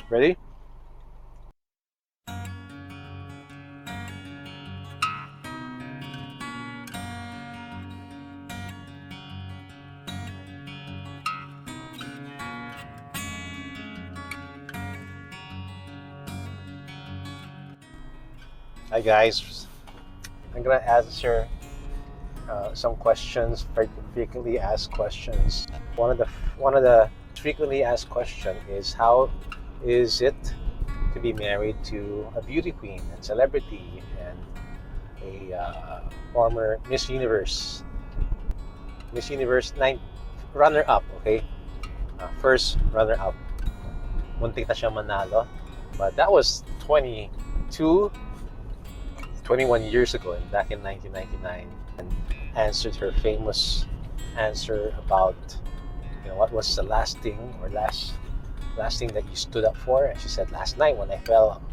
Ready? Hi guys, I'm gonna answer some questions, frequently asked questions. One of the frequently asked question is, how is it to be married to a beauty queen and celebrity and a former Miss Universe 9 runner up? Okay, first runner up. Muntik na siya manalo, but that was 21 years ago, and back in 1999, and answered her famous answer about, what was the last thing that you stood up for, and she said, last night when I fell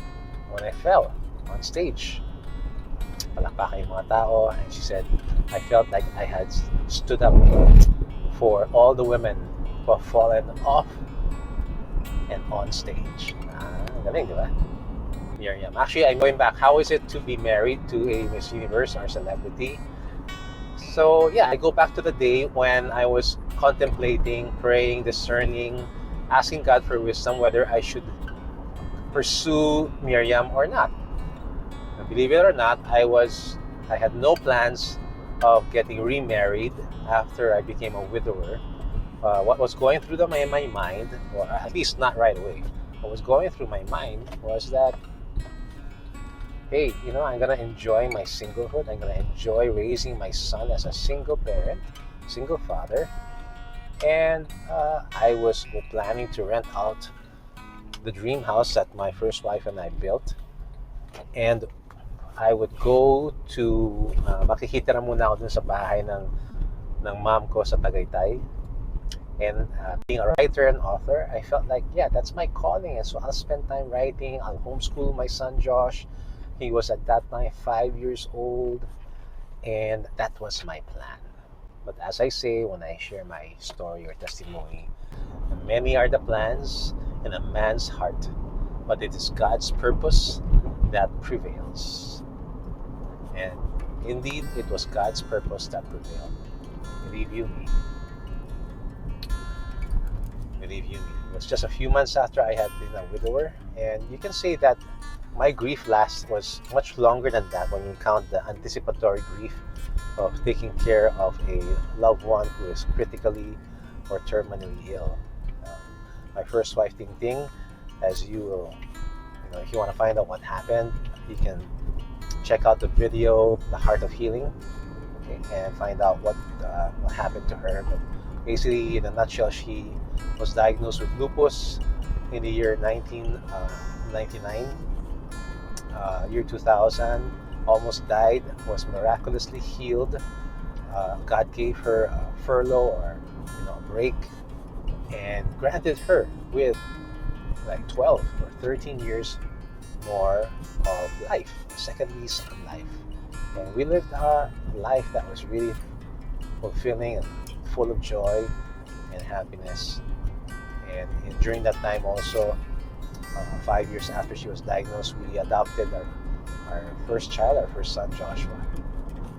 on stage, palakpakan yung mga tao, and she said, I felt like I had stood up for all the women who have fallen off and on stage. Galing, di ba? Miriam. Actually, I'm going back. How is it to be married to a Miss Universe or celebrity? So, yeah, I go back to the day when I was contemplating, praying, discerning, asking God for wisdom whether I should pursue Miriam or not. And believe it or not, I had no plans of getting remarried after I became a widower. What was going through my mind, or at least not right away, what was going through my mind was that, hey, I'm gonna enjoy my singlehood. I'm gonna enjoy raising my son as a single parent, single father, and I was planning to rent out the dream house that my first wife and I built, and I would go to makikitira muna ako dun sa bahay ng mom ko sa Tagaytay. And being a writer and author, I felt like, yeah, that's my calling. And so I'll spend time writing. I'll homeschool my son, Josh. He was at that time 5 years old. And that was my plan. But as I say, when I share my story or testimony, many are the plans in a man's heart, but it is God's purpose that prevails. And indeed, it was God's purpose that prevailed. Believe you me. It was just a few months after I had been a widower, and you can say that my grief was much longer than that when you count the anticipatory grief of taking care of a loved one who is critically or terminally ill. My first wife, Ting Ting, as you will, if you want to find out what happened, you can check out the video, The Heart of Healing, okay, and find out what happened to her. But basically, in a nutshell, she was diagnosed with lupus in the year 1999, year 2000, almost died, was miraculously healed. God gave her a furlough, or a break, and granted her with like 12 or 13 years more of life, a second lease on life. And we lived a life that was really fulfilling and full of joy and happiness. And during that time also, 5 years after she was diagnosed, we adopted our first child, our first son, Joshua.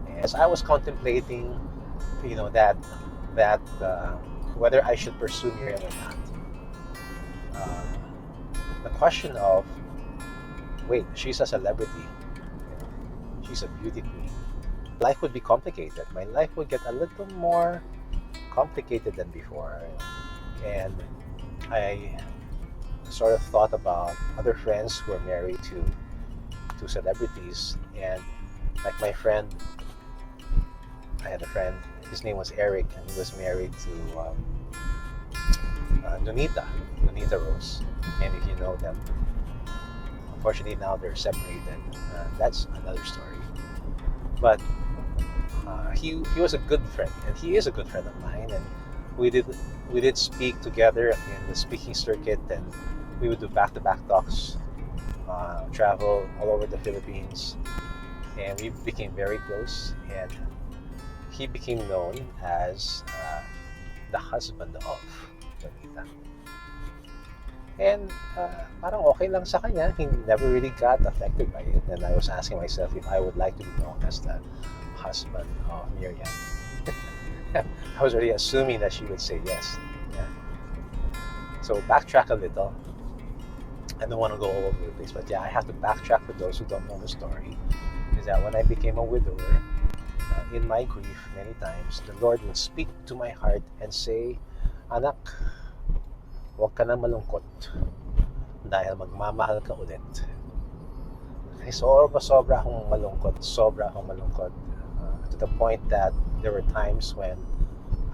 And as I was contemplating, that whether I should pursue Miriam or not, the question of, wait, she's a celebrity, she's a beauty queen, life would be complicated. My life would get a little more complicated than before. And I sort of thought about other friends who are married to celebrities, and like my friend, I had a friend, his name was Eric, and he was married to Nonita Rose, and if you know them, unfortunately now they're separated. That's another story. But he was a good friend, and he is a good friend of mine, and we did speak together in the speaking circuit, and we would do back-to-back talks, travel all over the Philippines, and we became very close, and he became known as the husband of Nonita. And parang okay lang sa kanya. He never really got affected by it. And I was asking myself if I would like to be known as the husband of Miriam. I was already assuming that she would say yes. Yeah. So backtrack a little. I don't want to go all over the place, but yeah, I have to backtrack for those who don't know the story. Is that when I became a widower, in my grief, many times, the Lord would speak to my heart and say, "Anak, huwag ka na malungkot dahil magmamahal ka ulit." Ay, sobra akong malungkot, to the point that there were times when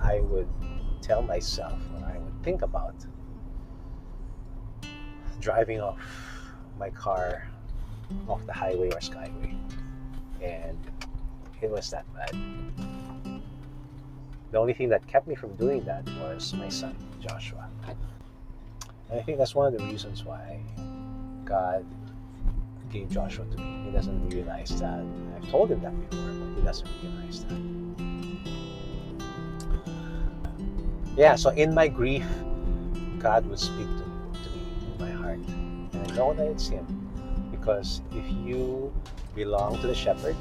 I would tell myself, or I would think about driving off my car off the highway or skyway. And it was that bad. The only thing that kept me from doing that was my son, Joshua. And I think that's one of the reasons why God gave Joshua to me. He doesn't realize that. I've told him that before, but he doesn't realize that. Yeah, so in my grief, God would speak to me in my heart. And I know that it's Him. Because if you belong to the shepherd,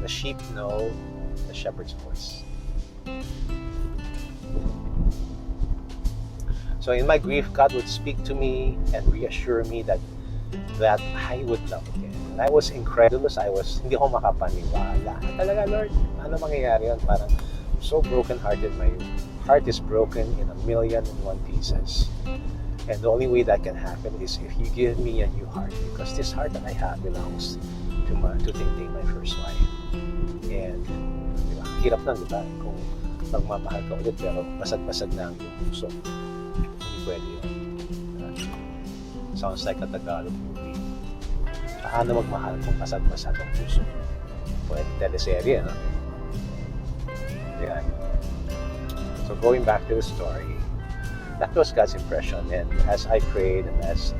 the sheep know the shepherd's voice. So in my grief, God would speak to me and reassure me that I would love again. And I was incredulous. Hindi ko makapaniwala. Talaga, Lord, ano mangyayari yun? Parang I'm so broken-hearted. My heart is broken in 1,000,001 pieces. And the only way that can happen is if you give me a new heart. Because this heart that I have belongs to Tingting, my first wife. And diba, hirap lang, diba? Kung magmamahal ka ulit pero basag-basag na ang iyong puso. Hindi pwede yun. Sounds like a Tagalog movie. Paano magmahal kung basag-basag ang puso? Pwede teleserye, no? Yeah. So going back to the story, that was God's impression, and as I prayed and as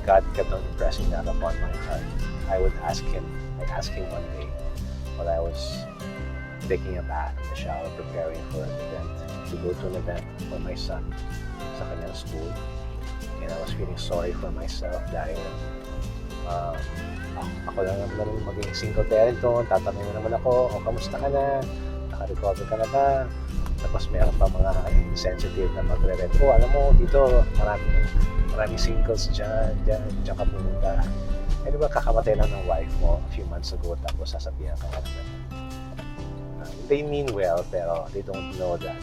God kept on impressing that upon my heart, I asked Him one day while I was taking a bath in the shower, preparing for an event, to go to an event for my son sa kanyang school. And I was feeling sorry for myself dahil ako lang naman maging single parent doon, tatanungin naman ako, kamusta ka na? Naka-recover ka na ba? Tapos meron pa mga insensitive na magre-red. Alam mo, dito maraming singles dyan ka pumunta. Eh, di ba kakamatay lang ng wife mo a few months ago, tapos sasabihan ka naman. They mean well, pero they don't know that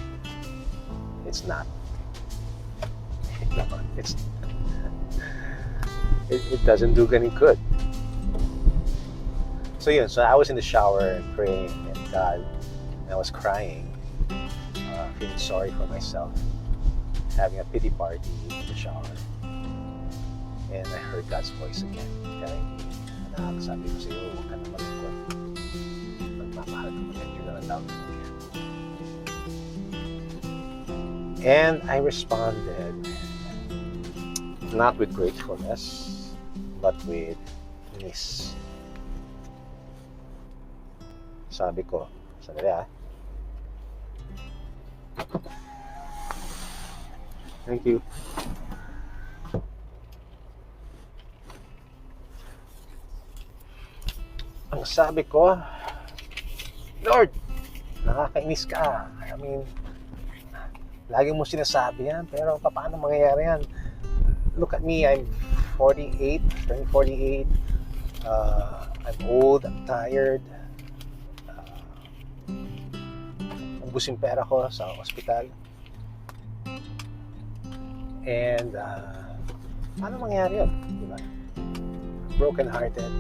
it's not. It doesn't do any good. So I was in the shower praying, and God, and I was crying, feeling sorry for myself, having a pity party in the shower. And I heard God's voice again, telling me, "Anak, sabi ko sa iyo, huwag ka na malungkot. Magmamahal ka ulit, you're gonna love me again." And I responded, not with gratefulness, but with miss. Sabi ko, sandali. Thank you. Ang sabi ko, "Lord, nakakainis ka. I mean, lagi mo sinasabi yan, pero paano mangyayari yan? Look at me, I'm 48, turning 48. I'm old, I'm tired. Ubus yung pera ko sa ospital. And, paano mangyayari yun? Diba? Broken-hearted.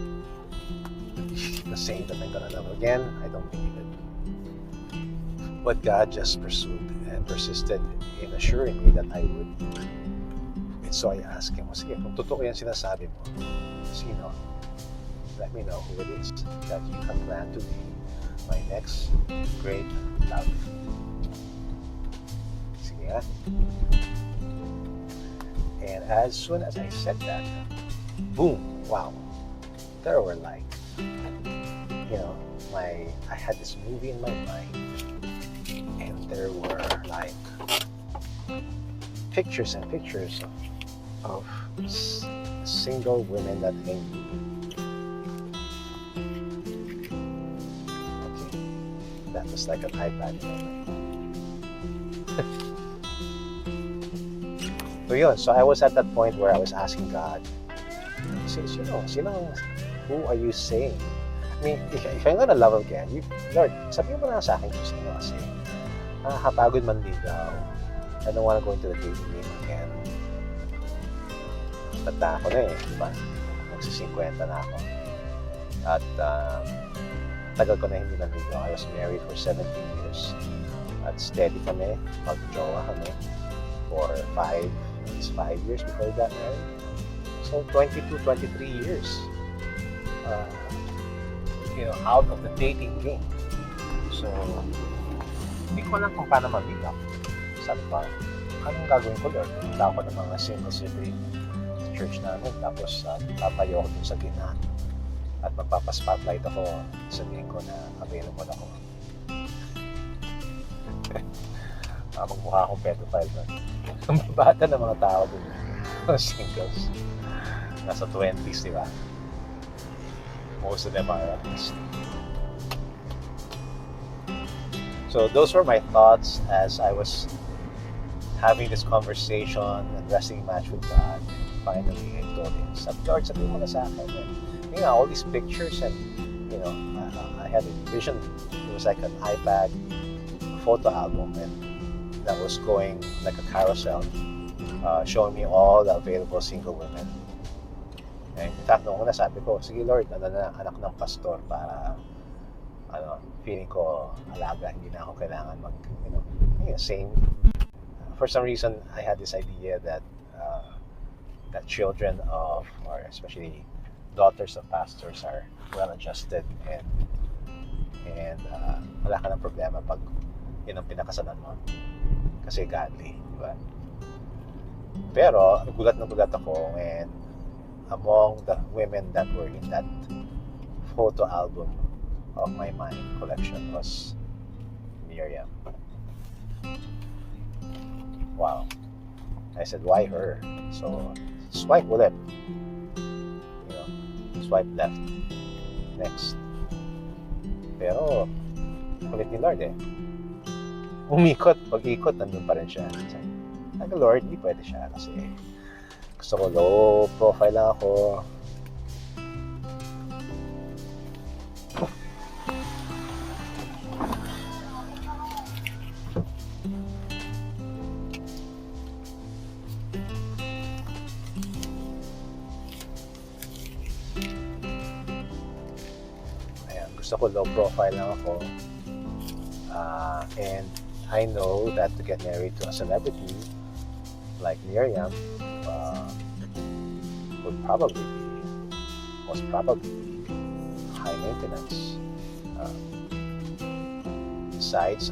The saying that I'm gonna love again, I don't believe it. But God just pursued and persisted in assuring me that I would. And so I asked Him, sige, kung totoo yan sinasabi mo, sino? Let me know who it is that you have planned to be my next great love. Sige nga. And as soon as I said that, boom, wow, there were like, I had this movie in my mind, and there were like pictures and pictures of single women that I knew. Okay, that was like an iPad moment. So I was at that point where I was asking God, who are you saying? I mean, if I'm gonna love again, Lord, sabihin mo na sa akin kung sino kasi. Nakakapagod manligaw. I don't wanna go into the dating game again. Tanda ako na di ba? Magsi-50 na ako. At tagal ko na hindi nanligaw. I was married for 17 years. At steady kami, mag-jowa kami for 5 years before we got married. So 22, 23 years out of the dating game. So hindi ko alam kung paano mag-pick up. Sabi ko, anong gagawin ko, Lord? Punta ako ng mga single city sa church namin, tapos papayo ako dun sa gina at magpapaspotlight ako, sabihin ko na available ako. Magmukha akong pedophile doon. Ang babata ng mga tao doon, mga singles, nasa 20s, di ba? Most of them are at least. So those were my thoughts as I was having this conversation and wrestling match with God. And finally, I told him, Lord, sabihin mo na sa akin. And, all these pictures and, I had a vision. It was like an iPad photo album, and that was going like a carousel, showing me all the available single women. And in fact, noong una sabi ko, sige Lord, anak ng pastor para feeling ko alaga, hindi na ako kailangan same. For some reason, I had this idea that that children of, or especially daughters of pastors, are well-adjusted and wala ka ng problema pag yun ang pinakasalan mo kasi godly, di ba? Pero gulat ako when among the women that were in that photo album of my mind collection was Miriam. Wow. I said, why her? So swipe left, swipe left, next. Pero kulit ni Lord pag-ikot nandun pa rin siya. Sabi, Lord, hindi pwede siya kasi gusto ko low profile lang ako. Gusto ko low profile lang ako. And I know that to get married to a celebrity like Miriam would most probably be high maintenance. Besides,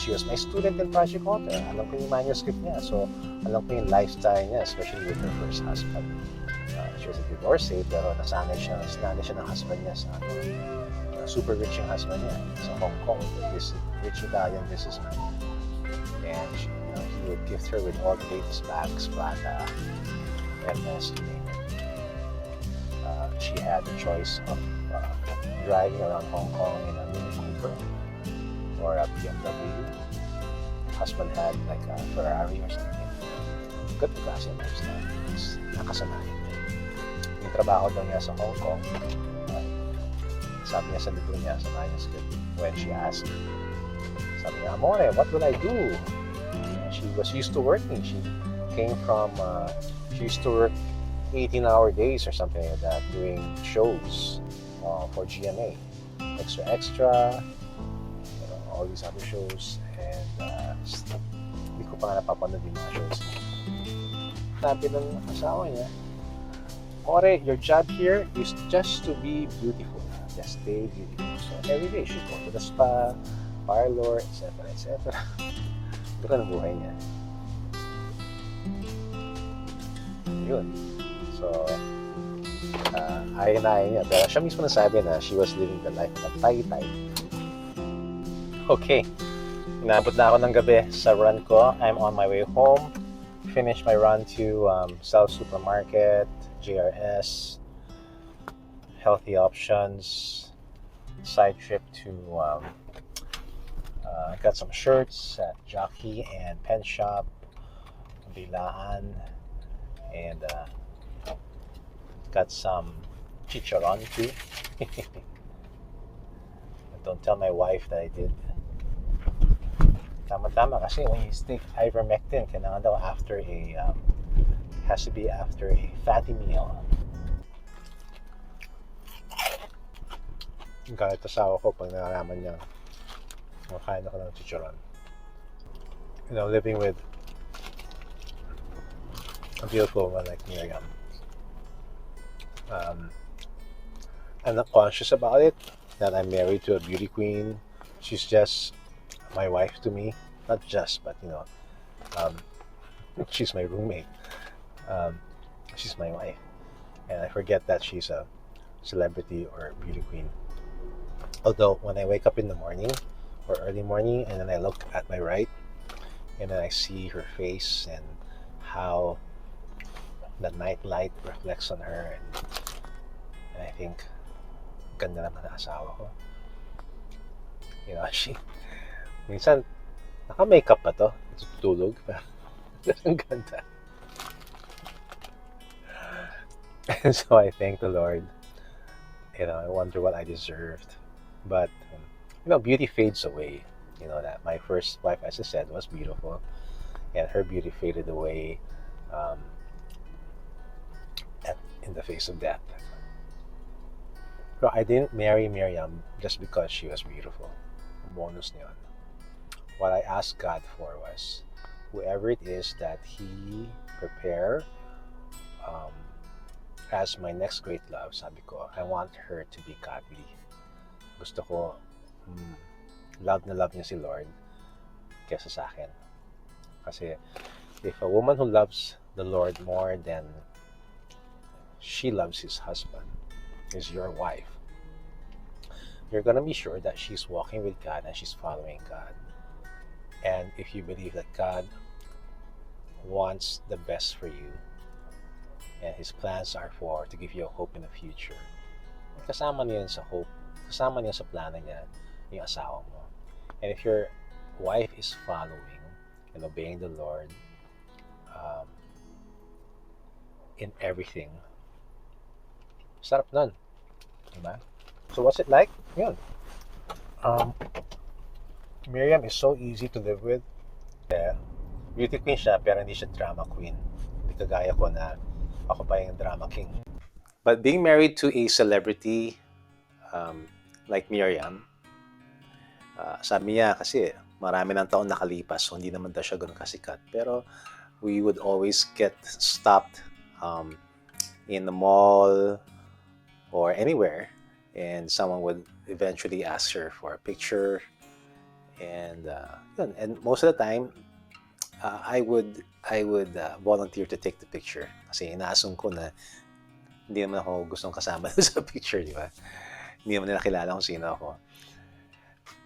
she was my student in Project Author. Alam ko yung manuscript niya, so alam ko yung lifestyle niya, especially with her first husband. She was a divorcee, pero nasanay siya ng husband niya sa super rich yung husband niya sa Hong Kong, this rich Italian businessman. And he would gift her with all the latest bags, Prada, Hermes, you name it. She had the choice of driving around Hong Kong in a Mini Cooper or a BMW. Husband had like a Ferrari or something. Good class yung lifestyle. Nakasanayan. Yung trabaho daw niya sa Hong Kong, sabi niya sa libro niya, sa manuscript, when she asked, sabi niya, Amore, what will I do? She was used to working. She used to work 18-hour days or something like that, doing shows for GMA. Extra, all these other shows. And hindi ko pa nga napapanood yung mga shows. Sabi ng asawa niya, Amore, your job here is just to be beautiful. Just stay beautiful. So every day, she go to the spa, parlor, etc. Ito ka ng buhay niya. Yun. So, ayaw niya. Pero siya mismo nasabi na she was living the life of a tay-tay. Okay. Inabot na ako ng gabi sa run ko. I'm on my way home. Finished my run to South Supermarket, JRS, Healthy Options, side trip to got some shirts at Jockey and Pen Shop, Bilaan, and got some chicharon too. Don't tell my wife that I did. Tama-tama kasi when you take ivermectin, kailangan daw after a has to be after a fatty meal. Galit asawa ko pag nalalaman niya makain ako ng chicharon. You know, living with a beautiful woman like Miriam. I'm not conscious about it, that I'm married to a beauty queen. She's just my wife to me. Not just, but you know, she's my roommate. She's my wife. And I forget that she's a celebrity or a beauty queen. Although when I wake up in the morning or early morning and then I look at my right and then I see her face and how the night light reflects on her, and I think ganda naman ang asawa ko. You know, she minsan naka-makeup pa to, tutulog pa. Ang ganda. And so I thank the Lord. You know, I wonder what I deserved. But you know, beauty fades away. You know that my first wife, as I said, was beautiful, and her beauty faded away in the face of death. So I didn't marry Miriam just because she was beautiful. Bonus niyon. What I asked God for was, whoever it is that He prepare as my next great love, sabi ko, I want her to be godly. Gusto ko love na love niya si Lord kesa sa akin. Kasi if a woman who loves the Lord more than she loves his husband is your wife, you're gonna be sure that she's walking with God and she's following God. And if you believe that God wants the best for you and His plans are for to give you a hope in the future, kasama niya sa hope, kasama niya sa plano niya yung asawa mo. And if your wife is following and obeying the Lord in everything, sarap nun. Diba? So what's it like? Yun. Miriam is so easy to live with. Yeah. Beauty queen siya, pero hindi siya drama queen. Hindi kagaya ko na ako pa yung drama king. But being married to a celebrity like Miriam, sabi niya kasi marami ng taon nakalipas, so hindi naman daw siya ganun kasikat. Pero we would always get stopped in the mall or anywhere, and someone would eventually ask her for a picture. And most of the time, I would volunteer to take the picture kasi inaasong ko na hindi naman ako gustong kasama sa picture, di ba? Hindi naman nila kilala kung sino ako.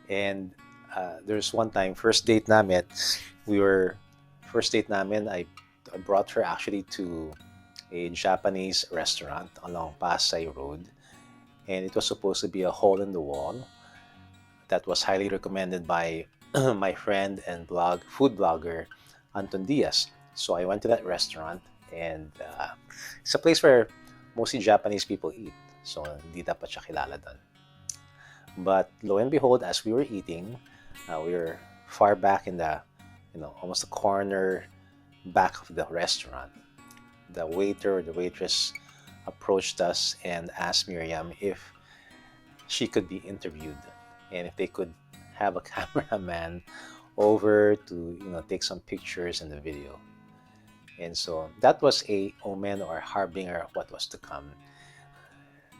And there's one time, first date namin, I brought her actually to a Japanese restaurant along Pasay Road, and it was supposed to be a hole in the wall that was highly recommended by my friend and food blogger Anton Diaz. So I went to that restaurant, and it's a place where mostly Japanese people eat, so hindi dapat siya kilala doon. But lo and behold, as we were eating, we were far back in the, almost the corner back of the restaurant. The waiter or the waitress approached us and asked Miriam if she could be interviewed and if they could have a cameraman over to take some pictures in the video. And so that was a omen or harbinger of what was to come.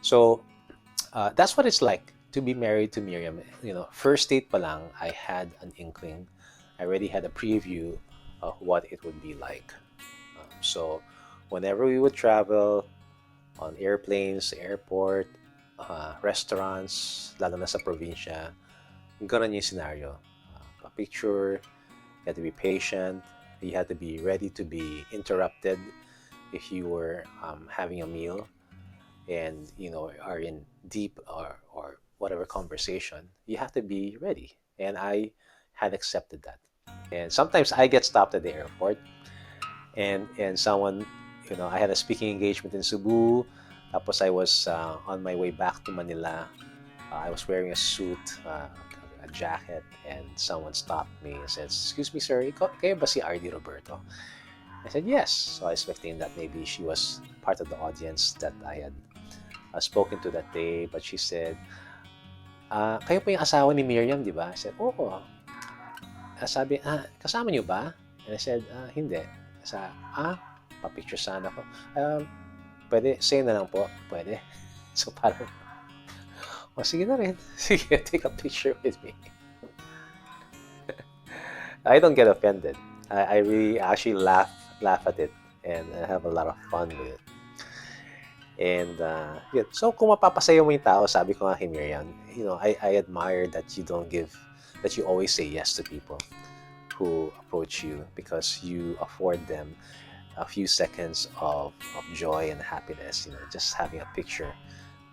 So that's what it's like to be married to Miriam. First date pa lang, I had an inkling. I already had a preview of what it would be like. So whenever we would travel on airplanes, airport, restaurants, lalo na sa probinsya, ganun yung scenario. picture. You had to be patient. You had to be ready to be interrupted if you were having a meal and are in deep or whatever conversation. You have to be ready, and I had accepted that. And sometimes I get stopped at the airport, and someone, I had a speaking engagement in Cebu. Tapos I was on my way back to Manila. I was wearing a suit, a jacket, and someone stopped me and said, "Excuse me, sir, kayo ba si Ardy Roberto?" I said, "Yes." So I was expecting that maybe she was part of the audience that I had spoken to that day. But she said, "Kayo po yung asawa ni Miriam, di ba?" I said, "Oo." Sabi, "Kasama niyo ba?" And I said, "Hindi." Sa, papicture sana ako. Pwede, say na lang po. Pwede. So parang, sige na rin. Sige, take a picture with me. I don't get offended. I really actually laugh at it, and I have a lot of fun with it. And yeah. So kung mapapasayo mo yung tao, sabi ko nga kay Miriam, I admire that you always say yes to people who approach you, because you afford them a few seconds of joy and happiness, just having a picture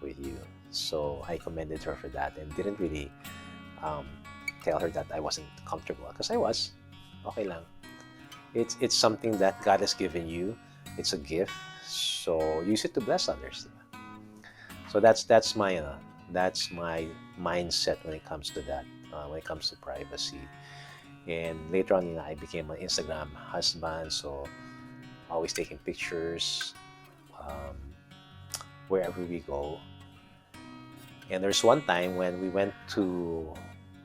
with you. So I commended her for that, and didn't really tell her that I wasn't comfortable, because I was. Okay lang. It's something that God has given you. It's a gift. So use it to bless others. So that's my mindset when it comes to that. When it comes to privacy. And later on, I became an Instagram husband. So always taking pictures wherever we go. And there's one time when we went to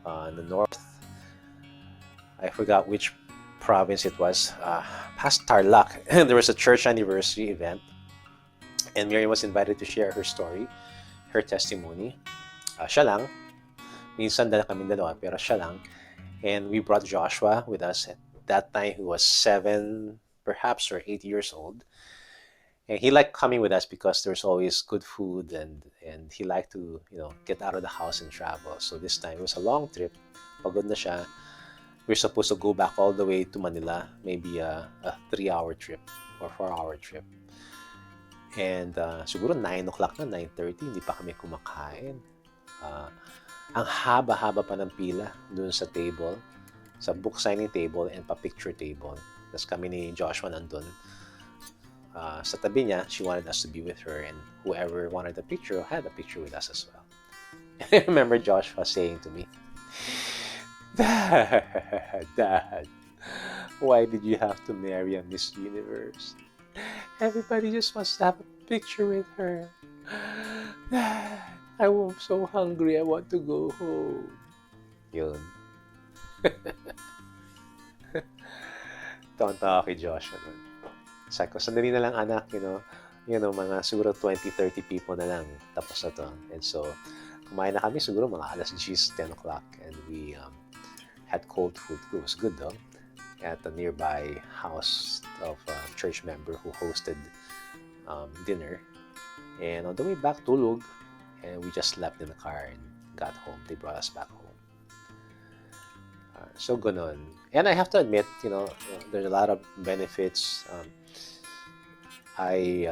the north. I forgot which province it was. Past Tarlac. There was a church anniversary event. And Miriam was invited to share her story, her testimony. Siya lang. Minsan kami dalawa, pero siya lang. And we brought Joshua with us. At that time, he was 7, perhaps, or 8 years old. And he liked coming with us because there's always good food, and he liked to, get out of the house and travel. So this time, it was a long trip. Pagod na siya. We're supposed to go back all the way to Manila, maybe a 3-hour trip or 4-hour trip. And siguro 9 o'clock na, 9:30, hindi pa kami kumakain. Ang haba-haba pa ng pila dun sa table, sa book signing table and pa-picture table. Tapos kami ni Joshua nandun. Sa tabi niya, she wanted us to be with her, and whoever wanted a picture had a picture with us as well. I remember Joshua saying to me, Dad, why did you have to marry a Miss Universe? Everybody just wants to have a picture with her. I'm so hungry, I want to go home. Yun. Tawa kay Joshua nun. Sabi ko, sandali na lang anak, mga siguro 20-30 people na lang, tapos na to. And so, kumain na kami siguro mga alas 10 o'clock, and we had cold food. It was good though. At a nearby house of a church member who hosted dinner. And on the way back, tulog, and we just slept in the car and got home. They brought us back home. So ganon. And I have to admit, there's a lot of benefits. I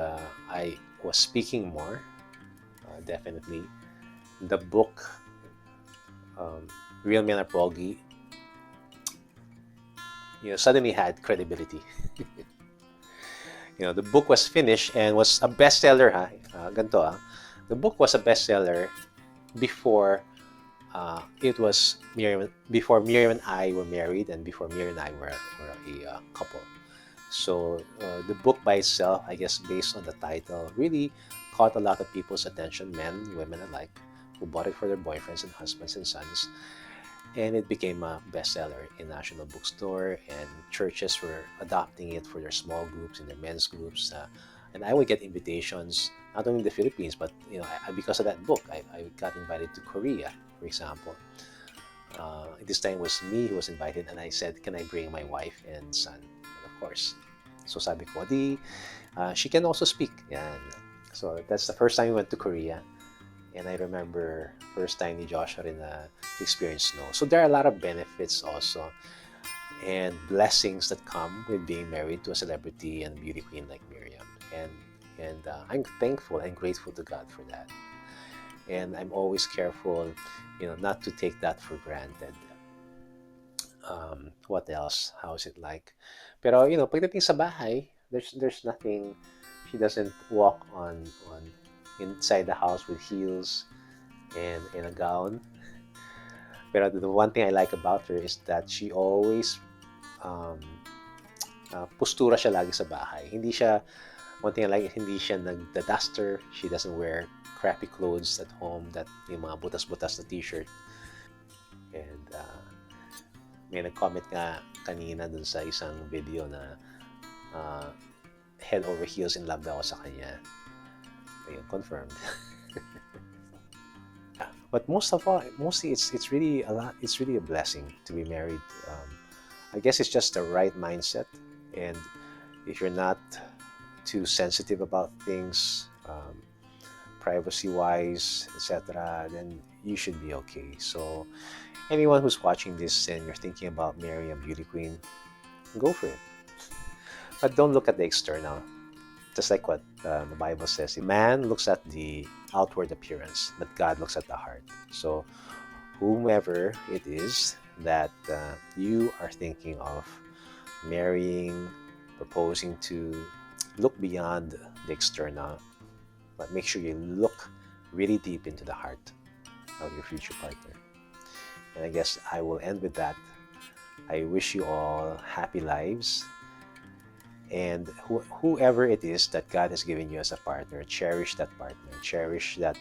was speaking more, definitely. The book, Real Men Are Pogi, suddenly had credibility. The book was finished and was a bestseller. Ganito. The book was a bestseller before it was before Miriam and I were married, and before Miriam and I were a couple. So the book by itself, I guess, based on the title, really caught a lot of people's attention, men, women alike, who bought it for their boyfriends and husbands and sons. And it became a bestseller in National Bookstore, and churches were adopting it for their small groups and their men's groups. And I would get invitations, not only in the Philippines, but because of that book, I got invited to Korea, for example. This time it was me who was invited, and I said, "Can I bring my wife and son?" And of course. So sabi ko, she can also speak. Yan. So that's the first time we went to Korea. And I remember first time ni Joshua rin na to experience snow. So there are a lot of benefits also and blessings that come with being married to a celebrity and beauty queen like Miriam. And I'm thankful and grateful to God for that. And I'm always careful, not to take that for granted. What else? How is it like? Pero pagdating sa bahay, there's nothing. She doesn't walk on inside the house with heels and in a gown. Pero the one thing I like about her is that she always um, postura siya lagi sa bahay. Hindi siya, one thing I like, hindi siya nagda-duster. She doesn't wear crappy clothes at home, that yung mga butas-butas na t-shirt. And may nag-comment nga kanina dun sa isang video na head over heels in love daw ako sa kanya. Ayun, confirmed. But mostly it's really a lot. It's really a blessing to be married. I guess it's just the right mindset, and if you're not too sensitive about things, privacy-wise, etc., then you should be okay. So, anyone who's watching this and you're thinking about marrying a beauty queen, go for it. But don't look at the external. Just like what the Bible says, man looks at the outward appearance, but God looks at the heart. So, whomever it is that you are thinking of marrying, proposing to, look beyond the external, but make sure you look really deep into the heart of your future partner. And I guess I will end with that. I wish you all happy lives. And whoever it is that God has given you as a partner, cherish that partner. Cherish that,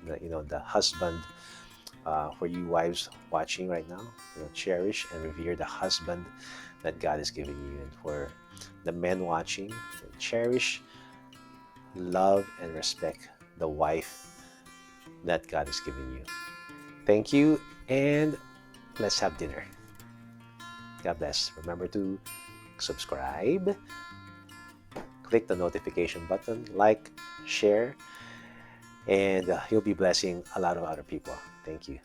the husband. For you wives watching right now, cherish and revere the husband that God has given you. And for the men watching, cherish, love, and respect the wife that God has given you. Thank you, and let's have dinner. God bless. Remember to subscribe, click the notification button, like, share, and you'll be blessing a lot of other people. Thank you.